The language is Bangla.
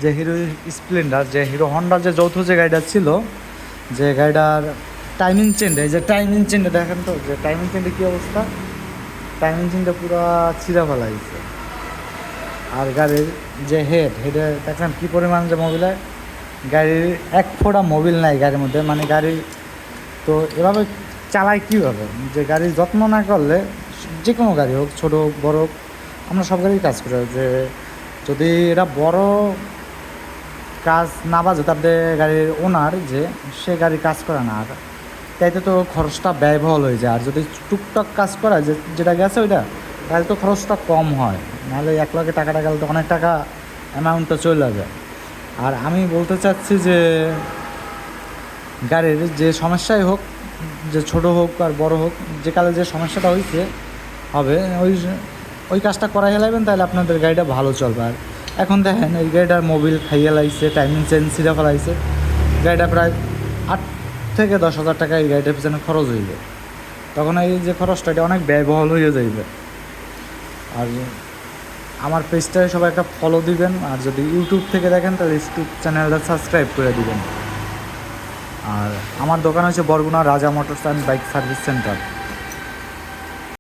যে হিরো স্প্লেন্ডার, যে হিরো হন্ডার যে যৌথ যে গাড়িটা ছিল, যে গাড়িটার টাইমিং চেনটা, এই যে টাইমিং চেনটা দেখেন তো, যে টাইমিং চেনটা কী অবস্থা, টাইমিং চেনটা পুরো ছিঁড়া ফেলাইছে। আর গাড়ির যে হেডে দেখলাম কী পরিমাণ যে মোবিলে, গাড়ির এক ফোঁটা মোবিল নাই গাড়ির মধ্যে, মানে গাড়ি তো এভাবে চালায় কীভাবে, যে গাড়ির যত্ন না করলে, যে কোনো গাড়ি হোক, ছোটো হোক বড়ো হোক, আমরা সব গাড়ি কাজ করি, যে যদি এটা বড় কাজ না বাজে তারপরে গাড়ির ওনার যে সে গাড়ি কাজ করে না, আর তাইতে তো খরচটা ব্যয়বহুল হয়ে যায়। আর যদি টুকটাক কাজ করা যে যেটা গেছে ওইটা, তাহলে তো খরচটা কম হয়, নাহলে 1 লাখে টাকাটা গেলে তো অনেক টাকা অ্যামাউন্টটা চলে যাবে। আর আমি বলতে চাচ্ছি যে গাড়ির যে সমস্যাই হোক, যে ছোট হোক আর বড় হোক, যে কালে যে সমস্যাটা হয়েছে হবে, ওই কাজটা করাই হেলাইবেন, তাহলে আপনাদের গাড়িটা ভালো চলবে। আর এখন দেখেন এই গাড়িটার মোবিল খাইয়ে লাইছে, টাইমিং চেন ছিঁড়া ফেলাইছে, গাড়িটা প্রায় 8 থেকে 10 হাজার টাকা এই গাড়িটার পিছনে খরচ হইবে। তখন এই যে খরচটা, এটা অনেক ব্যয়বহুল হয়ে যাইবে। আর আমার পেজটায় সবাই একটা ফলো দিবেন, আর যদি ইউটিউব থেকে দেখেন তাহলে ইউটিউব চ্যানেলটা সাবস্ক্রাইব করে দিবেন। আর আমার দোকান হচ্ছে বরগুনা রাজা motors and bike service centre.